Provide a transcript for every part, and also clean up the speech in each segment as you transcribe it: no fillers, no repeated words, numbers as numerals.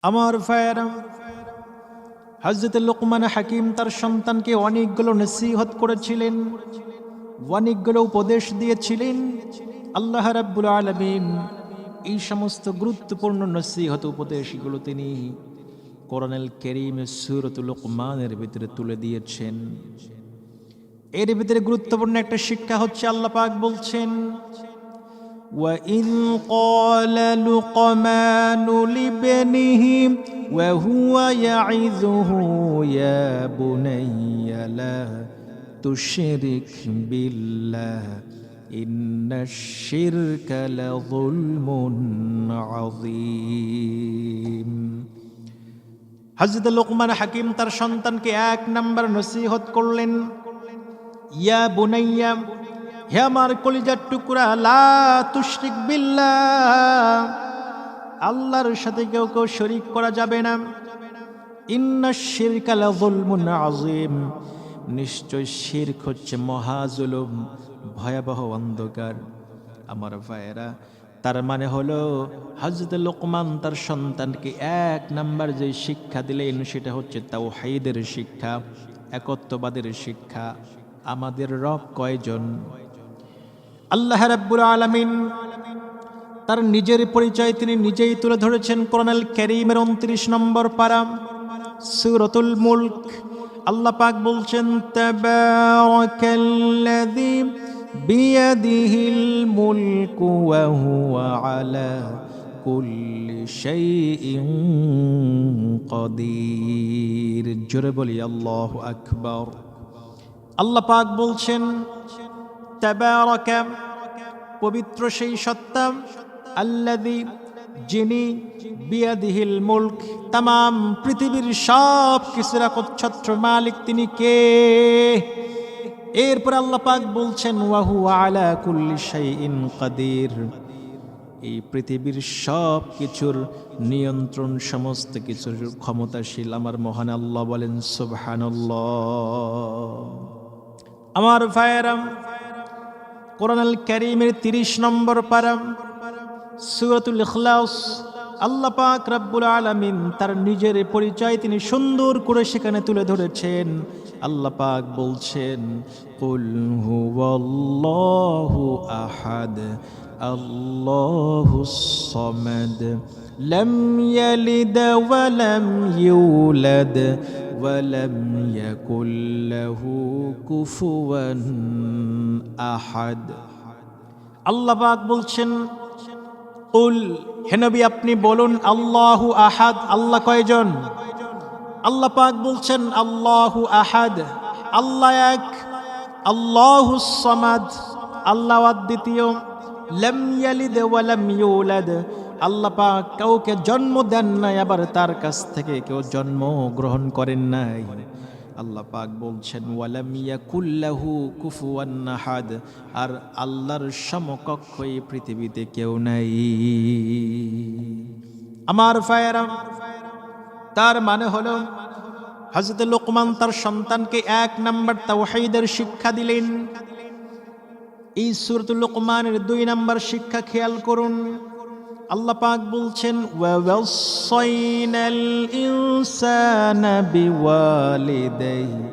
আমার ভাইয়েরা, হযরত লোকমান হাকিম তার সন্তানকে অনেকগুলো নসিহত করেছিলেন, অনেকগুলো উপদেশ দিয়েছিলেন। আল্লাহ রাব্বুল আলামিন এই সমস্ত গুরুত্বপূর্ণ নসিহত উপদেশগুলো তিনি কোরআনুল কারীমের সূরাতুল লোকমানের ভিতরে তুলে দিয়েছেন। এর ভিতরে গুরুত্বপূর্ণ একটা শিক্ষা হচ্ছে, আল্লাহ পাক বলছেন, وَإِذْ قَالَ لُقْمَانُ لِابْنِهِ وَهُوَ يَعِظُهُ يَا بُنَيَّ لَا تُشْرِكْ بِاللَّهِ إِنَّ الشِّرْكَ لَظُلْمٌ عَظِيمٌ। হযরত লোকমান হাকিম তার সন্তানকে এক নাম্বার নসিহত করলেন, ইয়া বুনাইয়া, হে আমার কলিজার টুকরা, লা তুশরিক বিল্লাহ, আল্লাহর সাথে কেউ শরীক করা যাবে না। ইন্নাশ শিরকা লাযুলমুন আযীম, নিশ্চয় শিরক হচ্ছে মহাজুলুম, ভয়াবহ অন্ধকার। আমার ভাইয়েরা, তার মানে হলো হযরত লোকমান তার সন্তানকে এক নাম্বার যে শিক্ষা দিলেন সেটা হচ্ছে তাওহীদের শিক্ষা, একত্ববাদের শিক্ষা। আমাদের রব কয়জন? আল্লাহ রাব্বুল আলামিন তার নিজের পরিচয় তিনি নিজেই তুলে ধরেছেন কোরআনুল কারীমের 29 নম্বর পারা সূরাতুল মুলক। আল্লাহ পাক বলছেন, তাবারাকাল্লাযী বিয়াদিহিল মুলকু ওয়া হুয়া আলা কুল্লি শাইইন কাদির। জোরে বলি আল্লাহু আকবার। আল্লাহ পাক বলছেন, তাবারাকা, পবিত্র সেই সত্তা, আল্লাযী, যিনি, বিয়াদিহিল মুলক, তামাম পৃথিবীর সব কিছুর একচ্ছত্র মালিক তিনি কে? এরপর আল্লাহ পাক বলছেন, ওয়া হুয়া আলা কুল্লি শাইইন কাদির, এই পৃথিবীর সব কিছুর নিয়ন্ত্রণ, সমস্ত কিছুর ক্ষমতাশীল আমার মহান আল্লাহ। বলেন সুবহানাল্লাহ। আমার ভাইয়েরা, কোরআনুল কারীমের 30 নম্বর পারা সূরাতুল ইখলাস, আল্লাহ পাক রব্বুল আলামিন তার নিজের পরিচয় তিনি সুন্দর করে সেখানে তুলে ধরেছেন। আল্লাহ পাক বলছেন, কুল হুয়াল্লাহু আহাদ আল্লাহুস সামাদ লাম ইয়ালিদ ওয়া লাম ইউলাদ ওয়া লাম ইয়াকুল লাহু কুফুয়ান আহাদ। আল্লাহ পাক বলছেন, কুল, হে নবী আপনি বলুন, আল্লাহু আহাদ, আল্লাহ কয়জন? আল্লাহ পাক বলছেন, আল্লাহু আহাদ, আল্লাহ এক। আল্লাহুস সামাদ, আল্লাহ অদ্বিতীয়। লাম ইয়ালিদ ওয়া লাম ইউলাদ, আল্লাহ পাক কাউকে জন্ম দেন নাই, আবার তার কাছ থেকে কেউ জন্ম গ্রহণ করেন নাই। আল্লাহ পাক বলছেন, ওয়ালাম ইয়াকুল লাহু কুফুয়ান আহাদ, আর আল্লাহর সমকক্ষ এই পৃথিবীতে কেউ নাই। আমার ভাইয়েরা, তার মানে হলো হযরত লোকমান তার সন্তানকে এক নাম্বার তাওহীদের শিক্ষা দিলেন। এই সূরাতুল লোকমানের 2 নাম্বার শিক্ষা খেয়াল করুন। আল্লাহ পাক বলছেন, ওয়া ওয়াসাইনাল ইনসানা বিওয়ালিদাইহি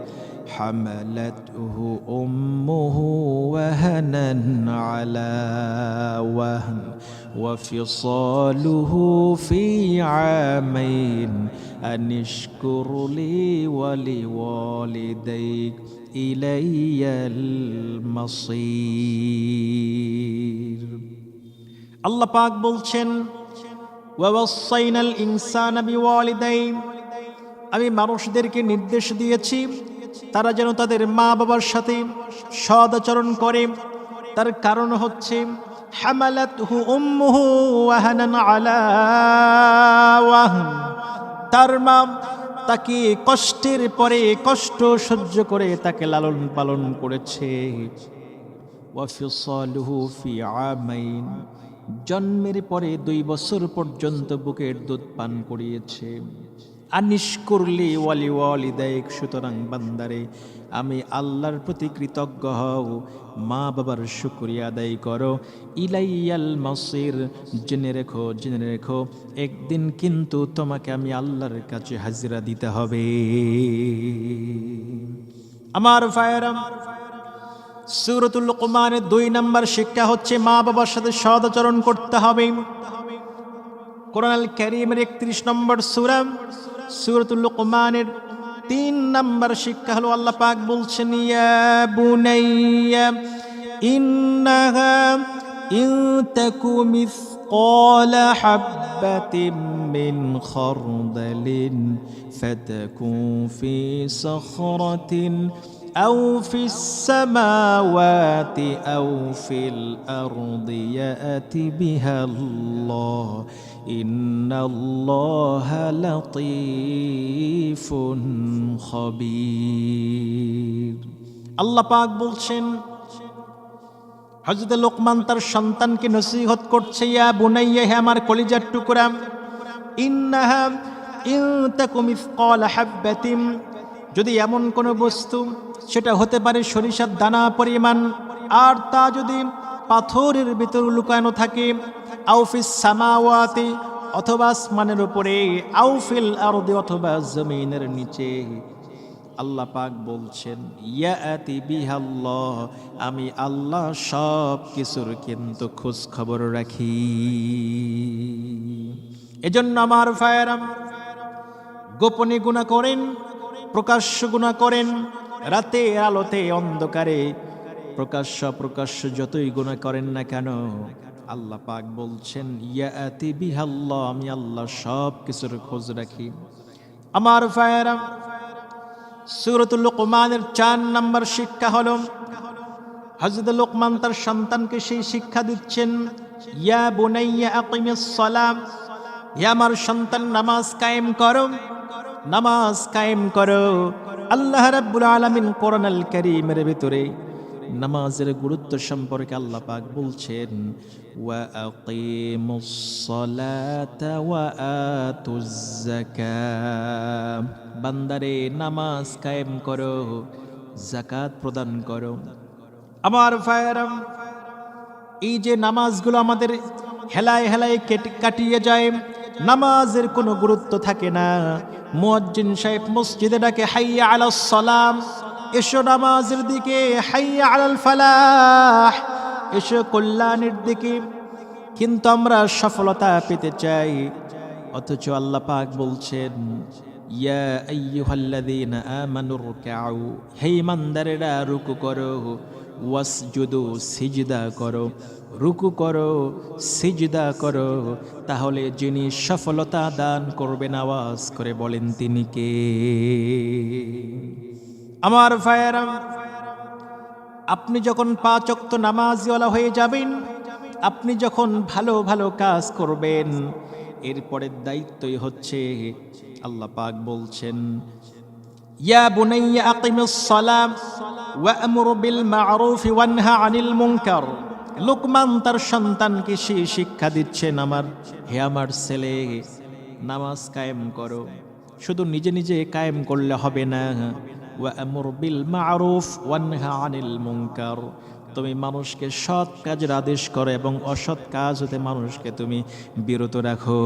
হামালাতহু উম্মুহু ওয়াহানান আলা ওয়াহন ওয়া ফিসালুহু ফি আমাইন আনিশকুর লি ওয়া লিওয়ালিদাইক ইলাইয়াল মাসীর। আল্লাহ পাক বলছেন, ওয়া ওয়াসাইনাল ইনসানা বিওয়ালিদাইহি, আমি মানুষদেরকে নির্দেশ দিয়েছি তারা যেন তাদের মা বাবার সাথে সৎ আচরণ করে। তার কারণ হচ্ছে, হামালাতহু উম্মুহু ওয়াহানান আলা ওয়াহন, তার মা তাকে কষ্টের পরে কষ্ট সহ্য করে তাকে লালন পালন করেছে। ওয়া ফিসালুহু ফি আমাইন, জন্মের পরে 2 বছর পর্যন্ত বুকের দুধ পান করিয়েছে। আনিশকুরলি ওয়ালি ওয়ালিদাইক, সুতরাং বান্দারে আমি আল্লাহর প্রতি কৃতজ্ঞ হও, মা বাবার শুকরিয়া আদায় করো। ইলাইয়াল মাসির, জেনে রেখো একদিন কিন্তু তোমাকে আমি আল্লাহর কাছে হাজিরা দিতে হবে। আমার ভাইয়েরা, সূরাতুল লুকমানের 2 নম্বর শিক্ষা হচ্ছে মা বাবার সাথে সদাচরণ করতে হবে। কোরআন আল কারীমের 31 নম্বর সূরা সূরাতুল লুকমানের 3 নম্বর শিক্ষা হলো আল্লাহ পাক বলছেন, ইয়া বুনাইয়া ইন্নাহা ইন তাকু মিসকালা হাববাতিন মিন খারদালিন ফাতাকুন ফি সাখরাতিন أو في السماوات أو في الأرض يأت بها الله إن الله لطيف خبير। আল্লাহ পাক বলছেন, হযরত লোকমান তার সন্তানকে নসিহত করছে, ইয়া বুনাইয়া, হে আমার কলিজার টুকরা, ইন্নাহা ইন তাকু মিসকালা হাববাতিন, যদি এমন কোনো বস্তু, সেটা হতে পারে সরিষার দানা পরিমাণ, আর তা যদি পাথরের ভিতর লুকানো থাকে, আউফিস সামাওয়াতি, অথবা আসমানের উপরে, আউফিল আরদি, অথবা জমিনের নিচে, আল্লাহ পাক বলছেন, ইয়াতি বিহাল্লাহ, আমি আল্লাহ সব কিছুর কিন্তু খোঁজ খবর রাখি। এজন্য আমার ভাইয়েরা, গোপনে গুনাহ করেন, প্রকাশ্য গুনাহ করেন, রাতে আলোতে অন্ধকারে, প্রকাশ্য যতই গুনাহ করেন না কেন, আল্লাহ পাক বলছেন, ইয়াতি বিহাল্লাহ, আমি আল্লাহ সব কিছুর খোঁজ রাখি। আমার ভাইয়েরা, সূরাতুল লুকমানের 4 নম্বর শিক্ষা হলো হযরত লোকমান তার সন্তানকে সেই শিক্ষা দিচ্ছেন, ইয়া বুনাইয়া আকিমিস সালাম, হে আমার সন্তান, নামাজ কায়েম করো, নামাজ কায়েম করো। আল্লাহ রাব্বুল আলামিন কোরআন আল কারীমের ভিতরে নামাজের গুরুত্ব সম্পর্কে আল্লাহ পাক বলছেন, ওয়া আকিমুস সালাতা ওয়া আতুজ যাকাত, বান্দারে নামাজ কায়েম করো, যাকাত প্রদান করো। আমার ভাইয়েরা, এই যে নামাজগুলো আমাদের হেলায় হেলায় কাটিয়ে যায়, নামাজের কোনো গুরুত্ব থাকে না। মুয়াজ্জিন সাহেব মসজিদে ডাকে, হাইয়া আলাস সালাম, এসো নামাজের দিকে, হাইয়া আলাল ফালাহ, এসো কল্যাণের দিকে। কিন্তু আমরা সফলতা পেতে চাই, অথচ আল্লাহ পাক বলছেন, ইয়া আইয়ুহাল্লাযীনা আমানু রুকউ, হে ইমানদারেরা রুকু করো, ওয়াসজুদু, সিজদা করো, রুকু করো, সিজদা করো, তাহলে যিনি সফলতা দান করবেন, আওয়াজ করে বলেন তিনি কে? আমার ভাইয়েরা, আপনি যখন 5 ওয়াক্ত নামাজওয়ালা হয়ে যাবেন, আপনি যখন ভালো ভালো কাজ করবেন, এরপরের দায়িত্বই হচ্ছে, আল্লাহ পাক বলছেন, ইয়া বুনাইয়া আকিমিস সালাম ওয়া'মুর বিল মা'রুফ ওয়ানহা আনিল মুনকার। লোকমান তার সন্তানকে সেই শিক্ষা দিচ্ছেন, হে আমার ছেলে, নামাজ কায়েম করো। শুধু নিজে নিজে কায়েম করলে হবে না, ওয়া'মুর বিল মা'রুফ ওয়ানহা আনিল মুনকার, তুমি মানুষকে সৎ কাজের আদেশ করো এবং অসৎ কাজ হতে মানুষকে তুমি বিরত রাখো।